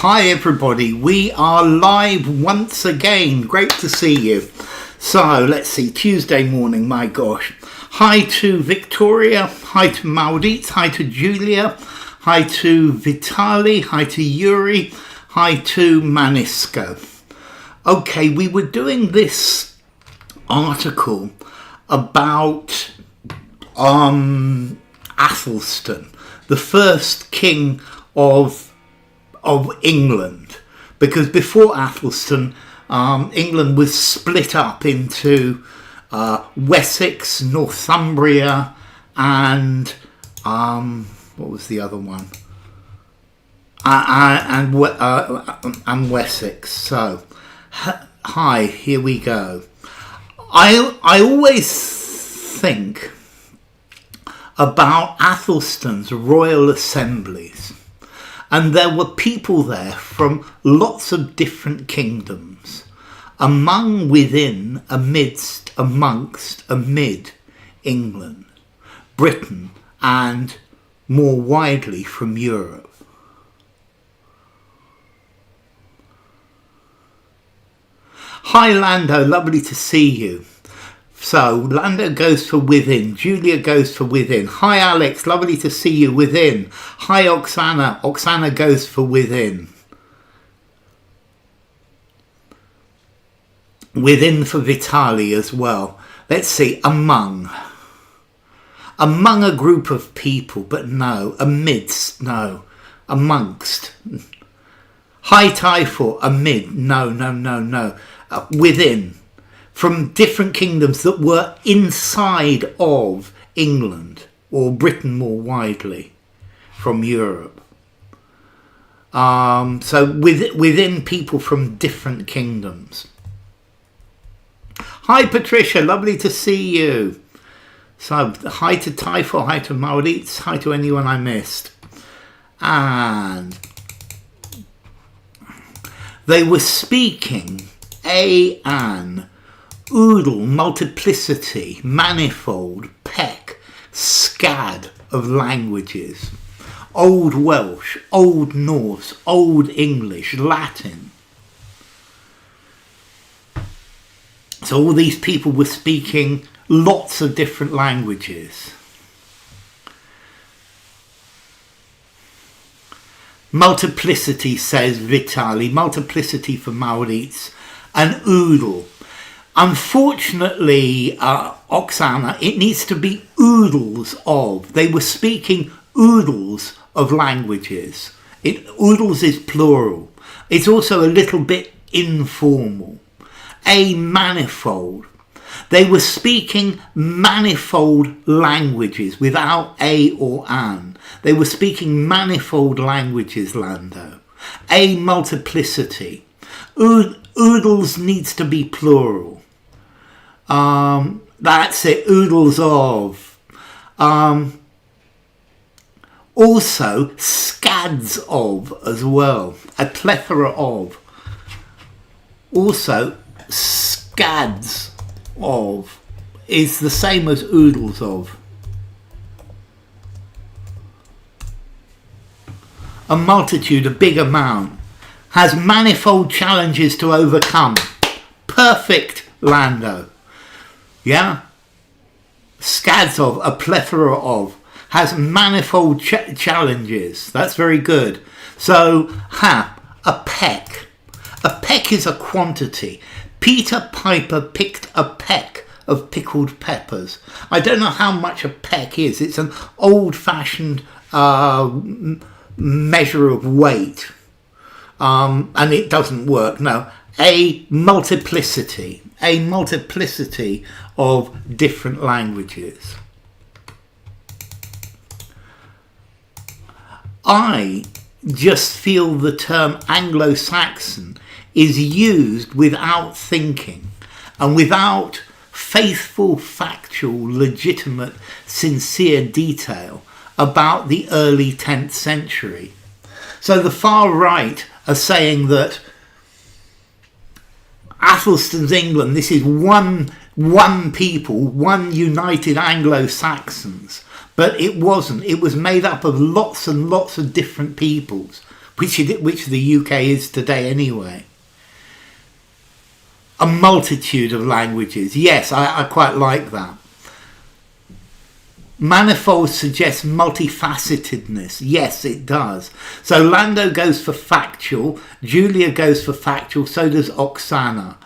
Hi everybody, we are live once again. Great to see you. So let's see, Tuesday morning, my gosh. Hi to Victoria, hi to Maudit, hi to Julia, hi to Vitali, hi to Yuri, hi to Manisko. Okay, we were doing this article about Æthelstan, the first king of England, because before Æthelstan, England was split up into Wessex, Northumbria, and what was the other one? And Wessex. So, hi, here we go. I always think about Æthelstan's royal assemblies. And there were people there from lots of different kingdoms, among, within, amidst, amongst, amid England, Britain, and more widely from Europe. Hi Lando, lovely to see you. So, Lando goes for within, Julia goes for within. Hi Alex, lovely to see you, within. Hi Oksana, Oksana goes for within. Within for Vitali as well. Let's see, among. Among a group of people, but no. Amidst, no. Amongst. Hi Typhoon, amid, no. Within. From different kingdoms that were inside of England, or Britain more widely, from Europe. So within people from different kingdoms. Hi Patricia, lovely to see you. So hi to Typho, hi to Maurits, hi to anyone I missed. And they were speaking oodle, multiplicity, manifold, peck, scad of languages. Old Welsh, Old Norse, Old English, Latin. So all these people were speaking lots of different languages. Multiplicity, says Vitali, multiplicity for Maurits, and oodle. Unfortunately, Oksana, it needs to be oodles of. They were speaking oodles of languages. Oodles is plural. It's also a little bit informal. A manifold. They were speaking manifold languages without a or an. They were speaking manifold languages, Lando. A multiplicity. Oodles needs to be plural. That's it, oodles of. Also, scads of as well, a plethora of. Also, scads of is the same as oodles of. A multitude, a big amount, has manifold challenges to overcome. Perfect, Lando. Yeah? Scads of, a plethora of, has manifold challenges. That's very good. So, a peck. A peck is a quantity. Peter Piper picked a peck of pickled peppers. I don't know how much a peck is. It's an old-fashioned measure of weight. And it doesn't work. No. A multiplicity of different languages. I just feel the term Anglo-Saxon is used without thinking and without faithful, factual, legitimate, sincere detail about the early 10th century. So the far right are saying that Æthelstan's England, this is one people, one united Anglo-Saxons, but it wasn't. It was made up of lots and lots of different peoples which the UK is today anyway. A multitude of languages. Yes, I quite like that. Manifold suggests multifacetedness. Yes, it does. So Lando goes for factual, Julia goes for factual, so does Oksana.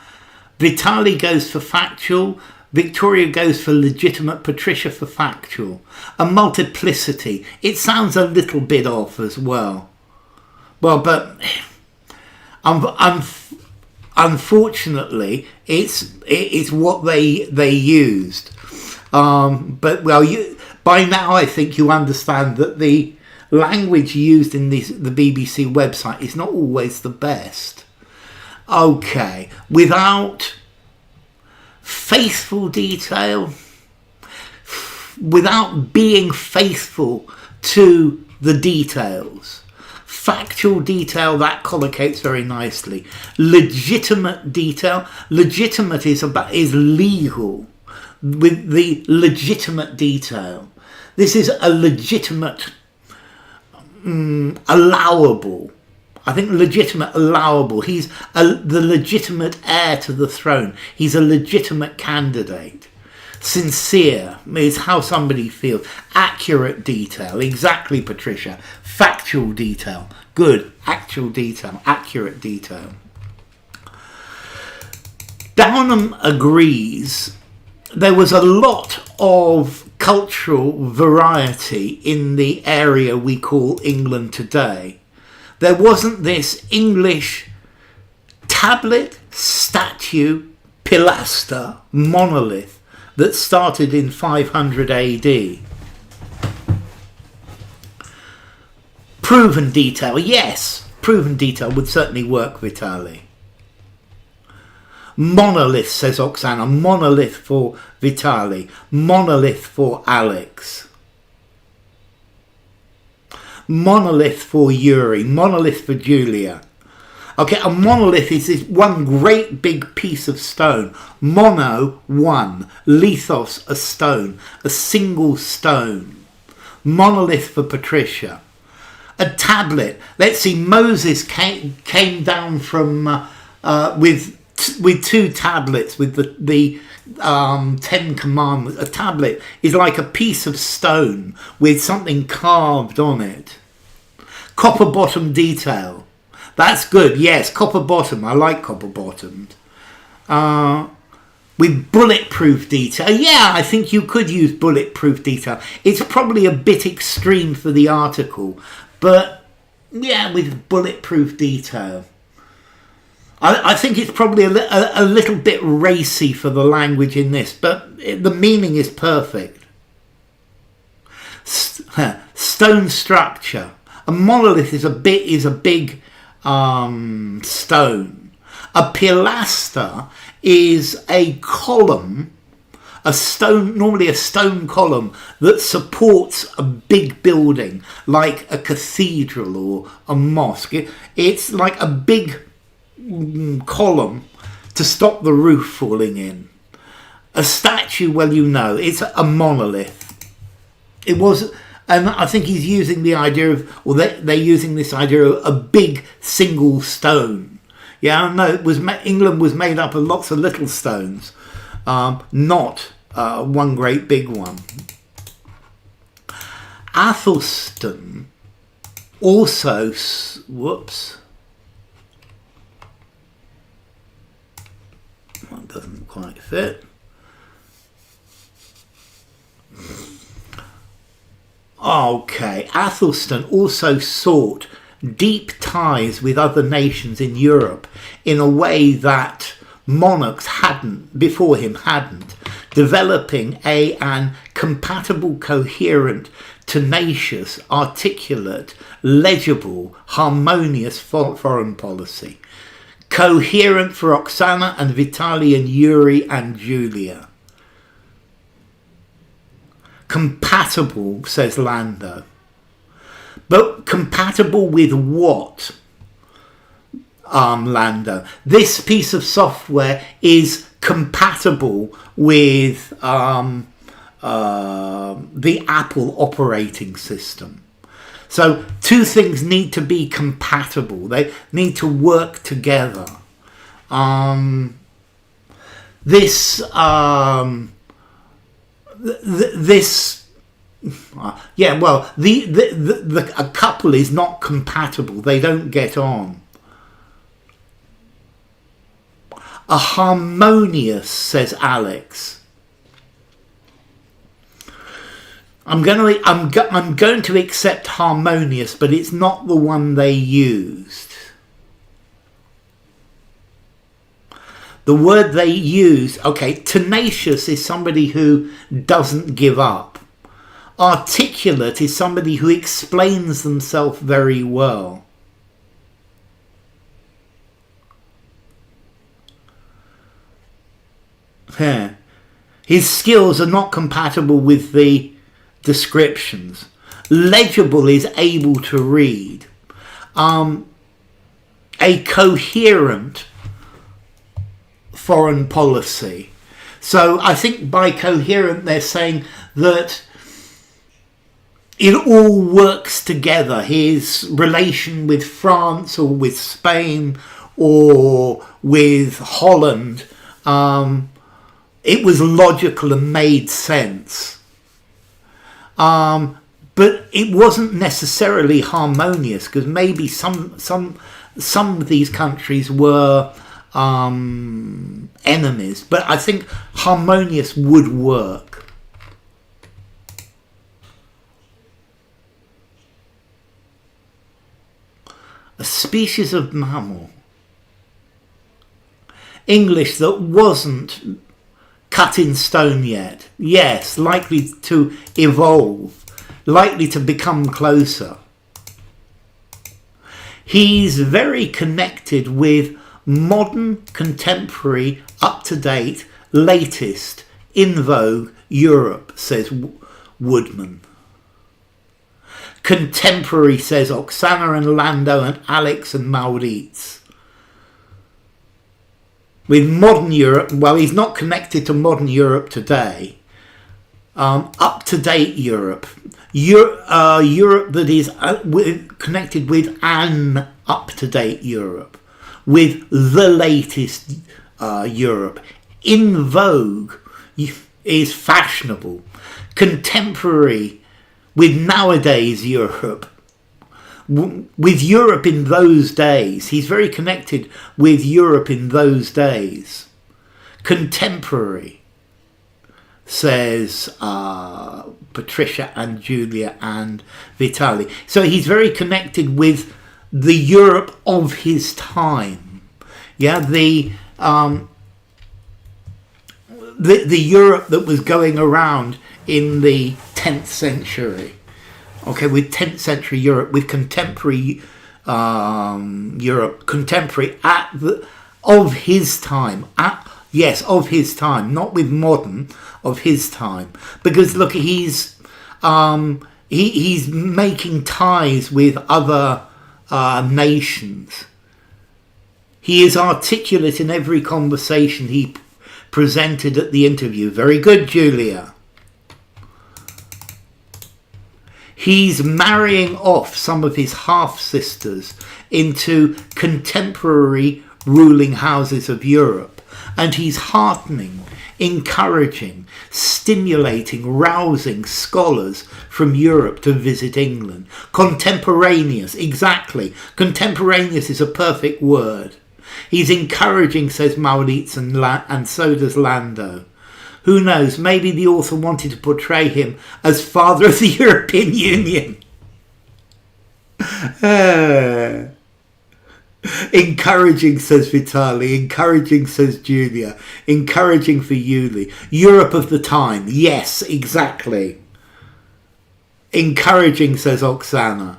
Vitali goes for factual, Victoria goes for legitimate, Patricia for factual. A multiplicity. It sounds a little bit off as well. Well, but unfortunately, it's what they used. But well, by now I think you understand that the language used in the BBC website is not always the best. Okay, without faithful detail, without being faithful to the details. Factual detail, that collocates very nicely. Legitimate detail, legitimate is legal. With the legitimate detail, this is a legitimate, allowable. I think legitimate, allowable. He's the legitimate heir to the throne. He's a legitimate candidate. Sincere is how somebody feels. Accurate detail. Exactly, Patricia. Factual detail. Good. Actual detail. Accurate detail. Downham agrees there was a lot of cultural variety in the area we call England today. There wasn't this English tablet, statue, pilaster, monolith that started in 500 AD. Proven detail, yes, proven detail would certainly work, Vitali. Monolith, says Oksana. Monolith for Vitali. Monolith for Alex. Monolith for Yuri. Monolith for Julia. Okay, a monolith is this one great big piece of stone. Mono, one. Lithos, a stone. A single stone. Monolith for Patricia. A tablet. Let's see, Moses came down from with two tablets, with the 10 Commandments. A tablet is like a piece of stone with something carved on it. Copper bottom detail. That's good. Yes, copper bottom. I like copper bottomed. With bulletproof detail. Yeah, I think you could use bulletproof detail. It's probably a bit extreme for the article, but yeah, with bulletproof detail. I think it's probably a little bit racy for the language in this, but the meaning is perfect. Stone structure. A monolith is a big stone. A pilaster is a column, normally a stone column that supports a big building, like a cathedral or a mosque. It's like a big column to stop the roof falling in. A statue, well, you know, it's a monolith. It was, and I think he's using the idea of, or they're using this idea of a big single stone. Yeah, no, England was made up of lots of little stones, not one great big one. Æthelstan also, whoops. That doesn't quite fit. Okay, Æthelstan also sought deep ties with other nations in Europe in a way that monarchs before him hadn't, developing an compatible, coherent, tenacious, articulate, legible, harmonious foreign policy. Coherent for Oksana and Vitali and Yuri and Julia. Compatible, says Lando. But compatible with what, Lando? This piece of software is compatible with the Apple operating system. So two things need to be compatible. They need to work together. This a couple is not compatible. They don't get on. A harmonious, says Alex. I'm going to accept harmonious, but it's not the one they used. The word they use, okay, tenacious is somebody who doesn't give up. Articulate is somebody who explains themselves very well. His skills are not compatible with the descriptions. Legible is able to read. A coherent foreign policy. So I think by coherent they're saying that it all works together. His relation with France or with Spain or with Holland, it was logical and made sense. But it wasn't necessarily harmonious, because maybe some of these countries were enemies, but I think harmonious would work. A species of mammal. English that wasn't cut in stone yet. Yes, likely to evolve, likely to become closer. He's very connected with modern, contemporary, up-to-date, latest, in vogue Europe, says Woodman. Contemporary, says Oksana and Lando and Alex and Maurits. With modern Europe, well, he's not connected to modern Europe today. Up-to-date Europe. Europe that is connected with an up-to-date Europe. With the latest Europe. In vogue is fashionable. Contemporary with nowadays Europe. With Europe in those days. He's very connected with Europe in those days. Contemporary, says Patricia and Julia and Vitali. So he's very connected with the Europe of his time. Yeah, the Europe that was going around in the 10th century. Okay, with 10th century Europe, with contemporary Europe, contemporary of his time. Of his time, not with modern, of his time. Because look, he's making ties with other nations. He is articulate in every conversation he presented at the interview. Very good, Julia. He's marrying off some of his half-sisters into contemporary ruling houses of Europe. And he's heartening, encouraging, stimulating, rousing scholars from Europe to visit England. Contemporaneous, exactly. Contemporaneous is a perfect word. He's encouraging, says Maurits, and so does Lando. Who knows, maybe the author wanted to portray him as father of the European Union. Encouraging, says Vitali. Encouraging, says Julia. Encouraging for Yuli. Europe of the time. Yes, exactly. Encouraging, says Oksana.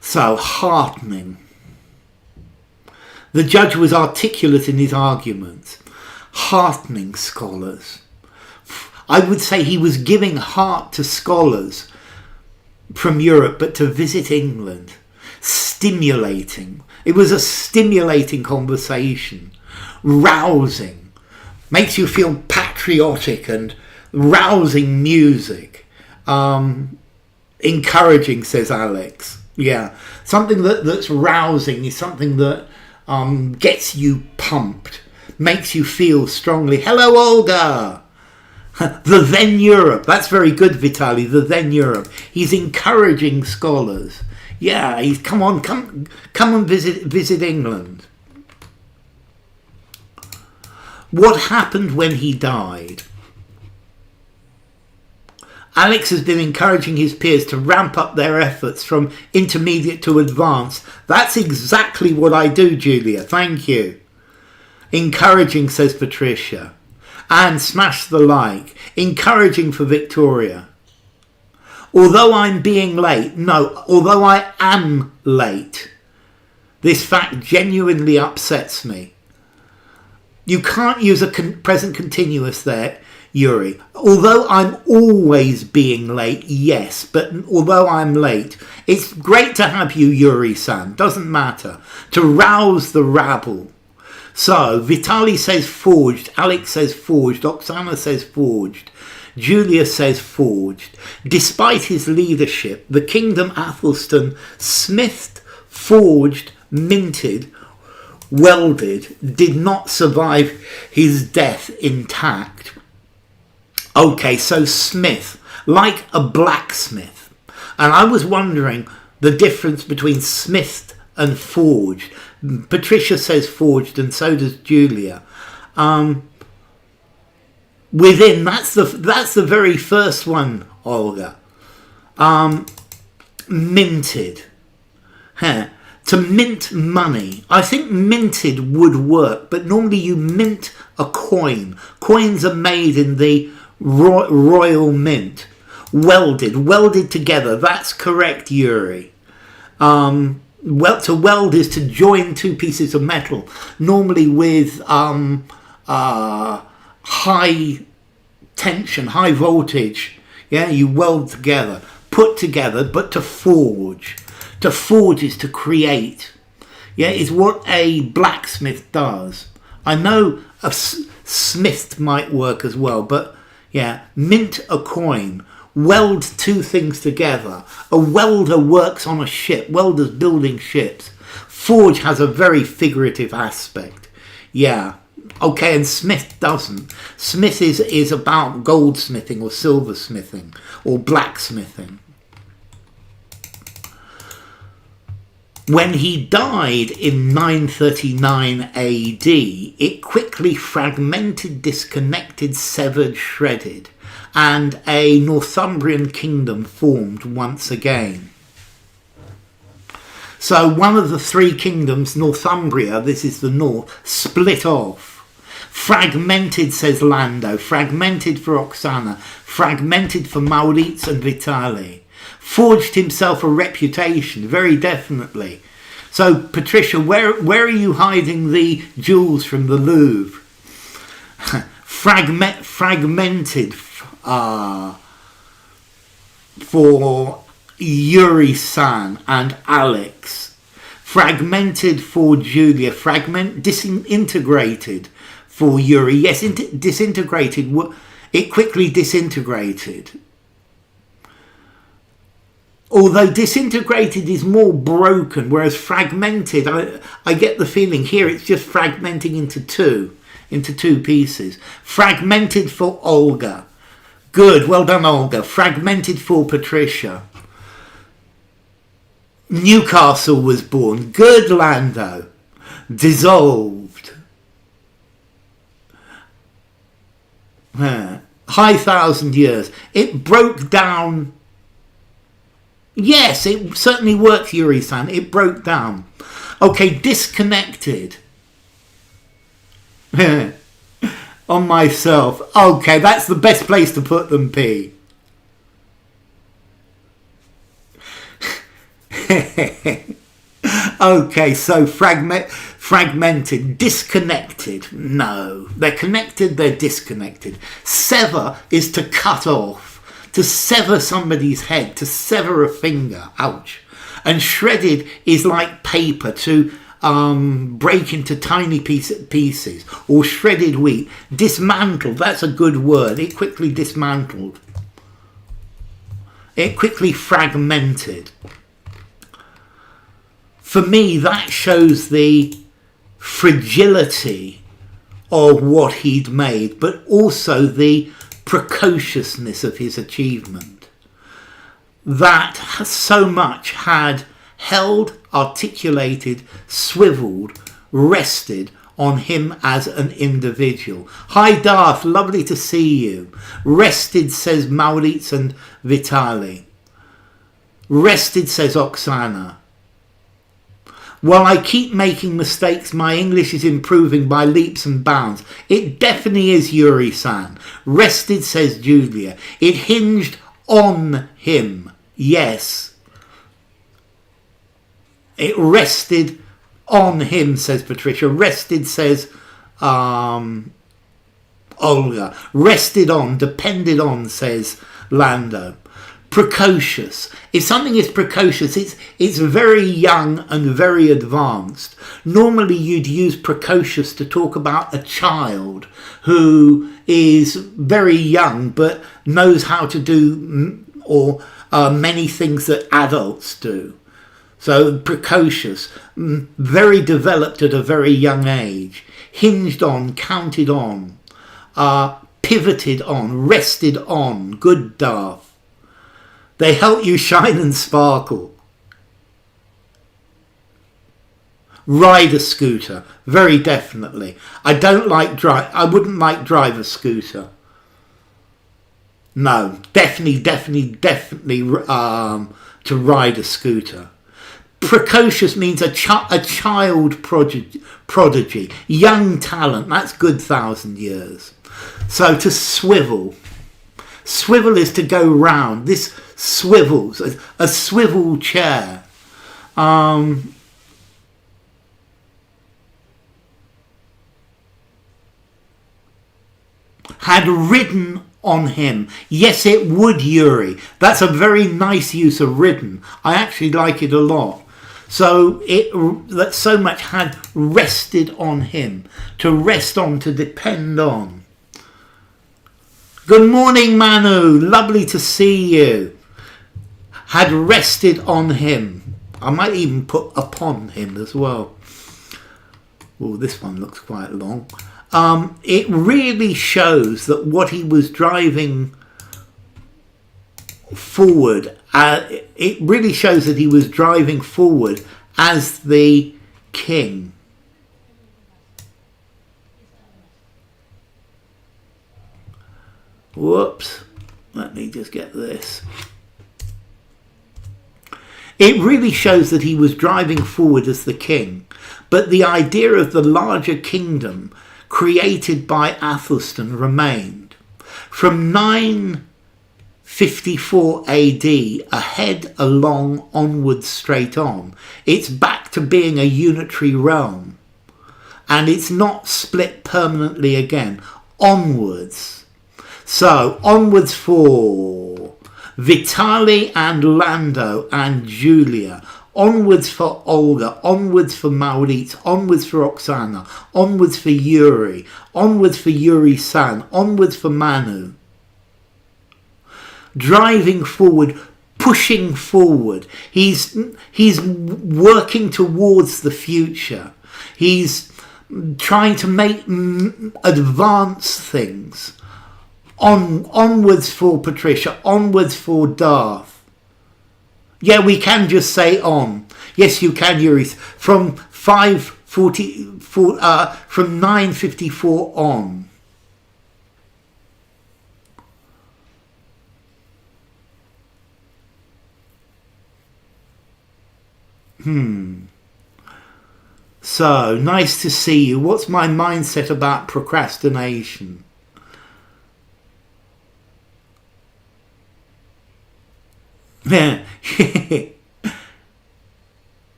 So, heartening. The judge was articulate in his arguments. Heartening scholars. I would say he was giving heart to scholars from Europe, but to visit England. Stimulating. It was a stimulating conversation. Rousing. Makes you feel patriotic, and rousing music. Encouraging, says Alex. Yeah, something that's rousing is something that gets you pumped, makes you feel strongly. Hello, Olga. The then Europe. That's very good, Vitaly. The then Europe. He's encouraging scholars. Yeah, he's come and visit England. What happened when he died? Alex has been encouraging his peers to ramp up their efforts from intermediate to advanced. That's exactly what I do, Julia. Thank you. Encouraging, says Patricia. And smash the like. Encouraging for Victoria. Although I'm being late. No, although I am late. This fact genuinely upsets me. You can't use a present continuous there, Yuri. Although I'm always being late, yes, but although I'm late, it's great to have you, Yuri-san, doesn't matter, to rouse the rabble. So, Vitaly says forged, Alex says forged, Oksana says forged, Julia says forged. Despite his leadership, the kingdom Æthelstan smithed, forged, minted, welded, did not survive his death intact. Okay, so smith, like a blacksmith. And I was wondering the difference between smithed and forged. Patricia says forged, and so does Julia. Within, that's the very first one, Olga. Minted. Huh. To mint money. I think minted would work, but normally you mint a coin. Coins are made in the royal mint. Welded together. That's correct, Yuri. To weld is to join two pieces of metal, normally with high tension, high voltage. Yeah, you weld together, put together. But to forge is to create. Yeah, is what a blacksmith does. I know a smith might work as well, but yeah, mint a coin, weld two things together. A welder works on a ship. Welders building ships. Forge has a very figurative aspect. Yeah. Okay, and smith doesn't. Smith is about goldsmithing or silversmithing or blacksmithing. When he died in 939 AD, it quickly fragmented, disconnected, severed, shredded, and a Northumbrian kingdom formed once again. So one of the three kingdoms, Northumbria, this is the north, split off. Fragmented, says Lando, fragmented for Oksana, fragmented for Maurits and Vitaly. Forged himself a reputation, very definitely. So, Patricia, where are you hiding the jewels from the Louvre? Fragmented for Yuri-san and Alex. Fragmented for Julia. Disintegrated for Yuri. Yes, disintegrated. It quickly disintegrated. Although disintegrated is more broken, whereas fragmented, I get the feeling here it's just fragmenting into two pieces. Fragmented for Olga. Good, well done, Olga. Fragmented for Patricia. Newcastle was born. Good, Lando. Dissolved. High 1,000 years. It broke down. Yes, it certainly worked, Yuri-san. It broke down. Okay, disconnected. On myself. Okay, that's the best place to put them, P. Okay, so fragmented, disconnected. No, they're connected, they're disconnected. Sever is to cut off. To sever somebody's head, to sever a finger, ouch. And shredded is like paper, to break into tiny pieces, or shredded wheat. Dismantled, that's a good word. It quickly dismantled. It quickly fragmented. For me, that shows the fragility of what he'd made, but also the precociousness of his achievement. That so much had held, articulated, swiveled, rested on him as an individual. Hi Darth, lovely to see you. Rested, says Maurits and Vitali. Rested, says Oksana. While I keep making mistakes, my English is improving by leaps and bounds. It definitely is, Yuri-san. Rested, says Julia. It hinged on him. Yes. It rested on him, says Patricia. Rested, says Olga. Rested on, depended on, says Lando. Precocious. If something is precocious, it's very young and very advanced. Normally you'd use precocious to talk about a child who is very young but knows how to do many things that adults do. So precocious, very developed at a very young age, hinged on, counted on, pivoted on, rested on. Good, Darth. They help you shine and sparkle. Ride a scooter, very definitely. I wouldn't like drive a scooter. No, definitely to ride a scooter. Precocious means a child prodigy, young talent. That's good 1,000 years. So to swivel. Swivel is to go round. This swivels, a swivel chair. Had ridden on him. Yes, it would, Yuri. That's a very nice use of ridden. I actually like it a lot. So that so much had rested on him. To rest on, to depend on. Good morning, Manu. Lovely to see you. Had rested on him. I might even put upon him as well. Oh, this one looks quite long. It really shows that what he was driving forward, it really shows that he was driving forward as the king. Whoops, let me just get this. It really shows that he was driving forward as the king, but the idea of the larger kingdom created by Æthelstan remained. From 954 AD, ahead, along, onwards, straight on, it's back to being a unitary realm. And it's not split permanently again. Onwards. So, onwards for Vitali and Lando and Julia. Onwards for Olga, onwards for Maurits, onwards for Oksana, onwards for Yuri, onwards for Yuri-san, onwards for Manu. Driving forward, pushing forward. He's working towards the future. He's trying to make advance things. Onwards for Patricia, onwards for Darth. Yeah, we can just say on. Yes, you can, Yuri. From 954 on. So, nice to see you. What's my mindset about procrastination?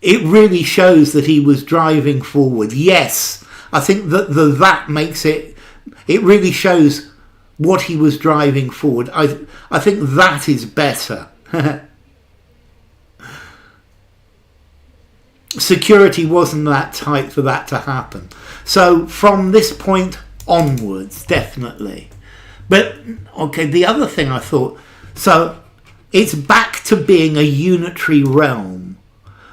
It really shows that he was driving forward. Yes, I think that makes it. It really shows what he was driving forward. I think that is better. Security wasn't that tight for that to happen. So from this point onwards, definitely. But okay, the other thing I thought. So It's back to being a unitary realm.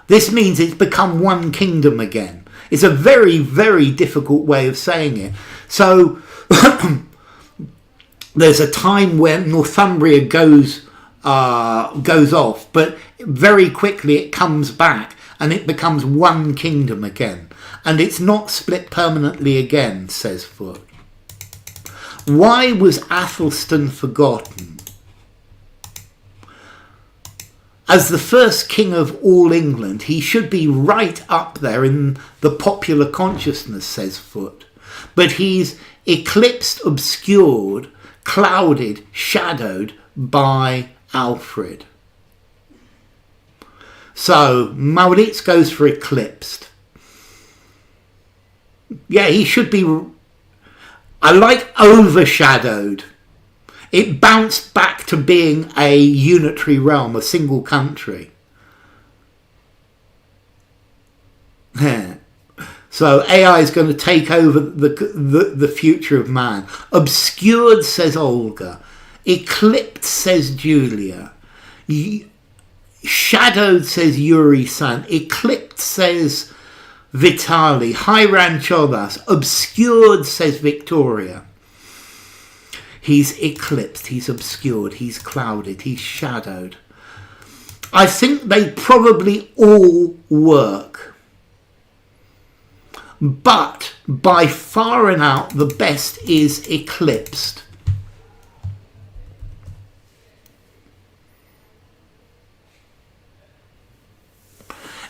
This means it's become one kingdom again. It's a very, very difficult way of saying it. So there's a time when Northumbria goes off, but very quickly it comes back and it becomes one kingdom again. And it's not split permanently again, says Foote. Why was Æthelstan forgotten? As the first king of all England, he should be right up there in the popular consciousness, says Foote. But he's eclipsed, obscured, clouded, shadowed by Alfred. So, Maurits goes for eclipsed. Yeah, he should be... I like overshadowed. It bounced back to being a unitary realm, a single country. So AI is going to take over the future of man. Obscured, says Olga. Eclipsed, says Julia. Shadowed, says Yuri-san. Eclipsed, says Vitali. Hiran Chodas. Obscured, says Victoria. He's eclipsed, he's obscured, he's clouded, he's shadowed. I think they probably all work. But by far and out, the best is eclipsed.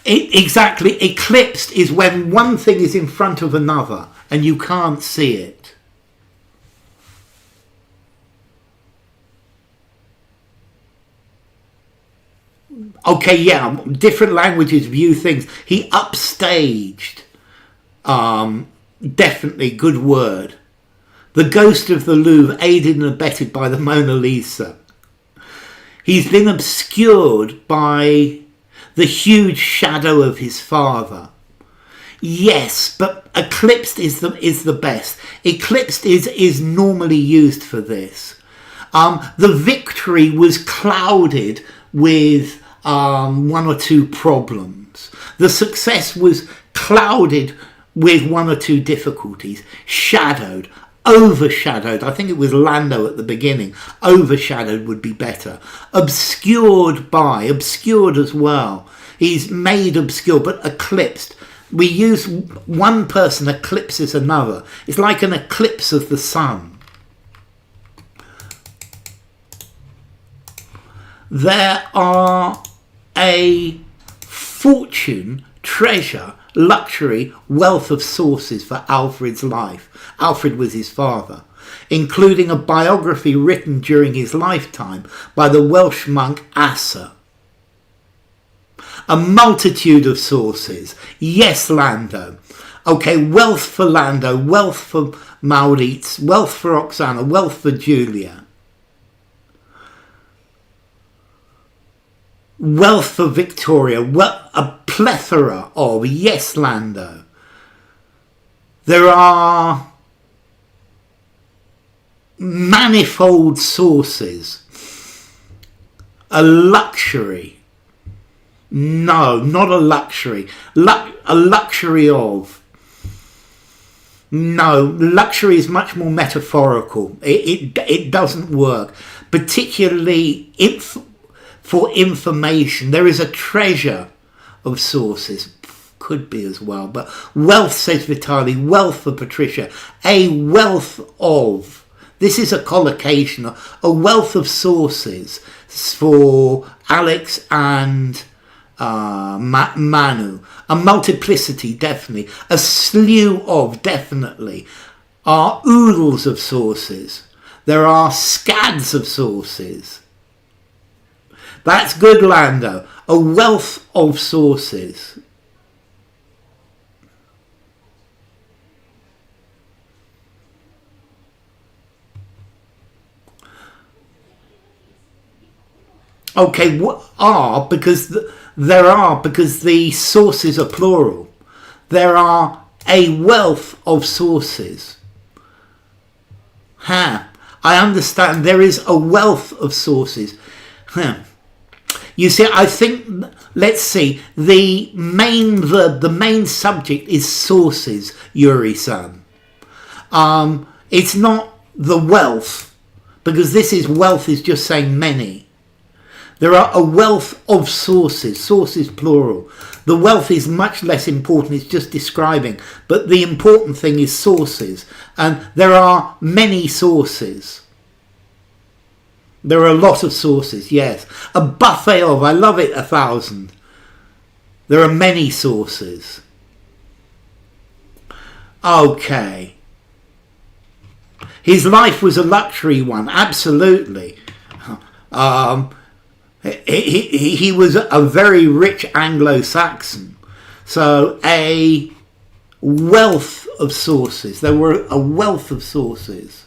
Exactly, eclipsed is when one thing is in front of another and you can't see it. Okay, yeah, different languages view things. He upstaged. Definitely, good word. The ghost of the Louvre, aided and abetted by the Mona Lisa. He's been obscured by the huge shadow of his father. Yes, but eclipsed is the best. Eclipsed is normally used for this. The victory was clouded with one or two problems. The success was clouded with one or two difficulties. Shadowed, overshadowed. I think it was Lando at the beginning. Overshadowed would be better. Obscured by, obscured as well. He's made obscure, but eclipsed. We use one person eclipses another. It's like an eclipse of the sun. There are a fortune, treasure, luxury, wealth of sources for Alfred's life. Alfred was his father, including a biography written during his lifetime by the Welsh monk Asa. A multitude of sources. Yes, Lando. Okay, wealth for Lando, wealth for Maurits, wealth for Oksana, wealth for Julia. Wealth for Victoria, a plethora of, yes, Lando. There are manifold sources. A luxury. No, not a luxury. A luxury of. No, luxury is much more metaphorical. It doesn't work. Particularly for information. There is a treasure of sources. Could be as well. But wealth, says Vitali. Wealth for Patricia. A wealth of. This is a collocation. A wealth of sources for Alex and Manu. A multiplicity, definitely. A slew of, definitely. Are oodles of sources. There are scads of sources. That's good, Lando. A wealth of sources. Okay, what are? Because there are, because the sources are plural. There are a wealth of sources. I understand. There is a wealth of sources. You see, I think, let's see, the main verb, the main subject is sources, Yuri-san. It's not the wealth, because this is wealth is just saying many. There are a wealth of sources, sources plural. The wealth is much less important, it's just describing. But the important thing is sources. And there are many sources. There are a lot of sources, yes. A buffet of, I love it, 1,000. There are many sources. Okay. His life was a luxury one, absolutely. He was a very rich Anglo-Saxon. So a wealth of sources. There were a wealth of sources.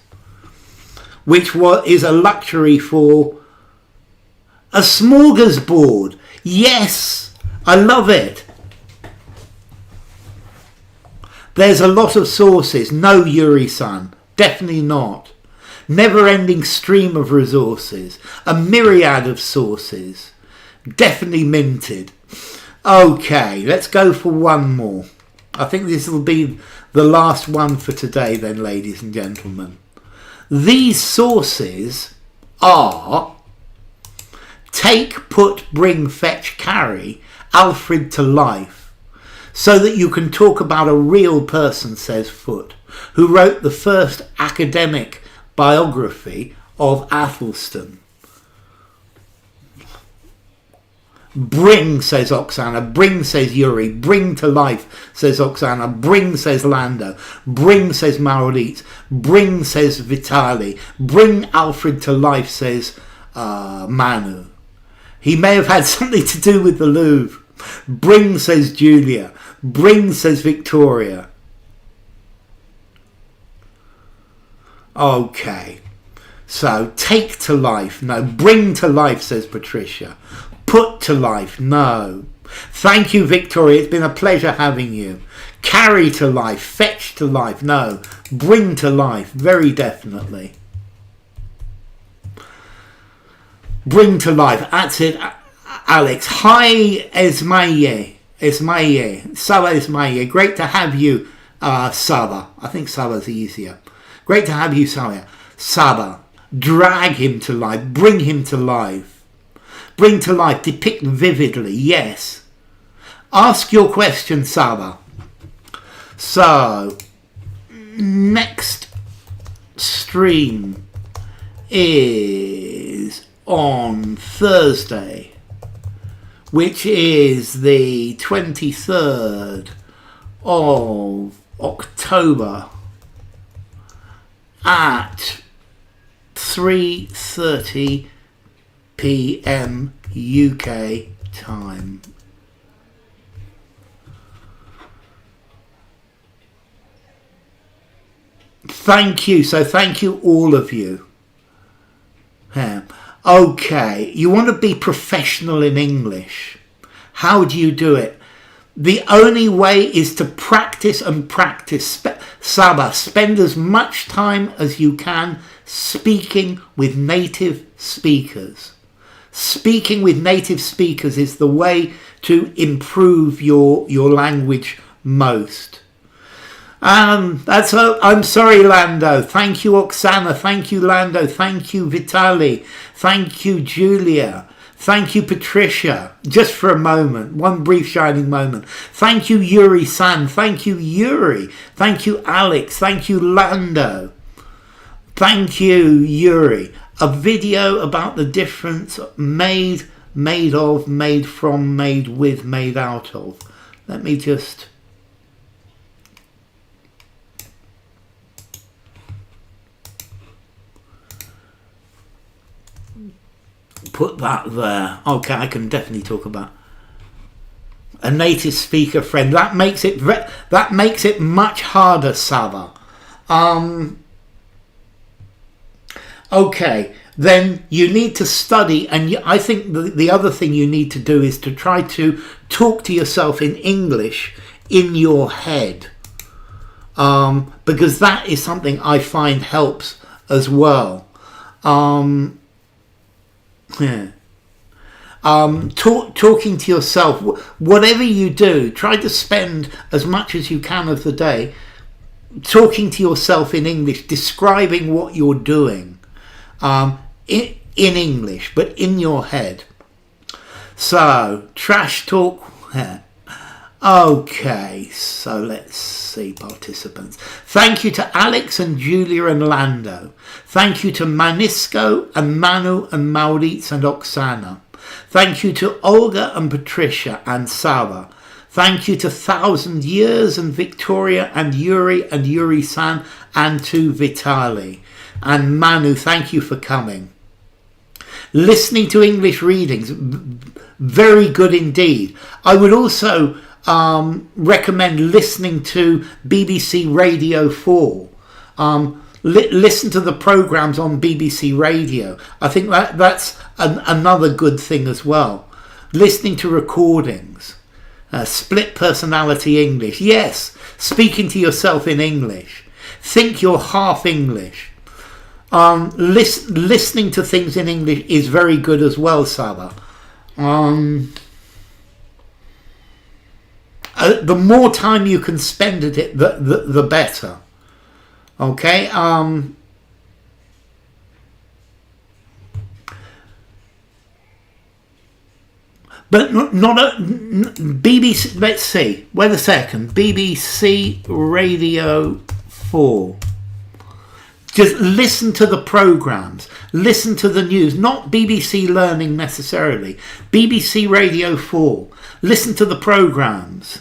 Which is a luxury for a smorgasbord. Yes, I love it. There's a lot of sources. No, Yuri-san, definitely not. Never-ending stream of resources. A myriad of sources. Definitely minted. Okay, let's go for one more. I think this will be the last one for today then, ladies and gentlemen. These sources are take, put, bring, fetch, carry, Alfred to life, so that you can talk about a real person, says Foote, who wrote the first academic biography of Æthelstan. Bring, says Oksana. Bring, says Yuri. Bring to life, says Oksana. Bring, says Lando. Bring, says Maurits. Bring, says Vitali. Bring Alfred to life, says Manu. He may have had something to do with the Louvre. Bring, says Julia. Bring, says Victoria. Okay. So, take to life. No. Bring to life, says Patricia. Put to life, no. Thank you, Victoria. It's been a pleasure having you. Carry to life, fetch to life, no. Bring to life, very definitely. Bring to life, that's it, Alex. Hi, Esmaye. Saba Esmaye. Great to have you, Saba. I think Saba's easier. Great to have you, Saba. Drag him to life, bring him to life. Bring to life, depict vividly, yes. Ask your question, Saba. So, next stream is on Thursday, which is the 23rd of October at 3:30 p.m. UK time. Thank you. So thank you all of you. Okay, you want to be professional in English. How do you do it? The only way is to practice and practice. Saba, spend as much time as you can speaking with native speakers. Speaking with native speakers is the way to improve your language most. I'm sorry, Lando. Thank you, Oksana. Thank you, Lando. Thank you, Vitali. Thank you, Julia. Thank you, Patricia. Just for a moment, one brief shining moment. Thank you, Yuri-san. Thank you, Yuri. Thank you, Alex. Thank you, Lando. Thank you, Yuri. A video about the difference made of, made from, made with, made out of. Let me just... put that there. Okay, I can definitely talk about a native speaker friend. That makes it much harder, Saba. Okay, then you need to study, and I think the other thing you need to do is to try to talk to yourself in English in your head, because that is something I find helps as well. Yeah. talking to yourself. Whatever you do, try to spend as much as you can of the day talking to yourself in English, describing what you're doing in English, but in your head. So, trash talk. Okay, so let's see participants. Thank you to Alex and Julia and Lando. Thank you to Manisco and Manu and Maurits and Oksana. Thank you to Olga and Patricia and Sava. Thank you to 1000 Years and Victoria and Yuri-san and to Vitali. And Manu, thank you for coming. Listening to English readings, very good indeed. I would also recommend listening to BBC Radio 4. Listen to the programmes on BBC Radio. I think that's another good thing as well. Listening to recordings. Split personality English. Yes, speaking to yourself in English. Think you're half English. Listening to things in English is very good as well, Saba. The more time you can spend at it, the better. Okay. But not a BBC. Let's see. Wait a second. BBC Radio 4. Just listen to the programmes. Listen to the news. Not BBC Learning necessarily. BBC Radio 4. Listen to the programmes.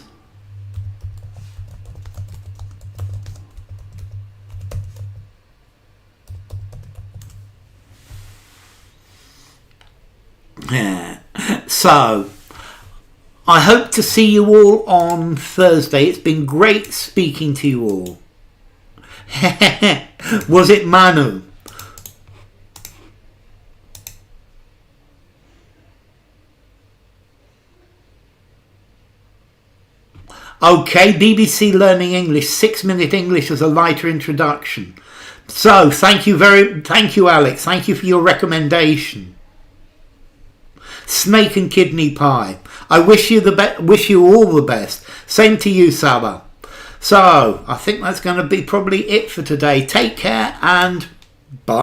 Yeah. So, I hope to see you all on Thursday. It's been great speaking to you all. Was it Manu? Okay, BBC Learning English, 6-minute English as a lighter introduction. So, thank you, Alex. Thank you for your recommendation. Snake and kidney pie. I wish you all the best. Same to you, Saba. So, I think that's going to be probably it for today. Take care and bye.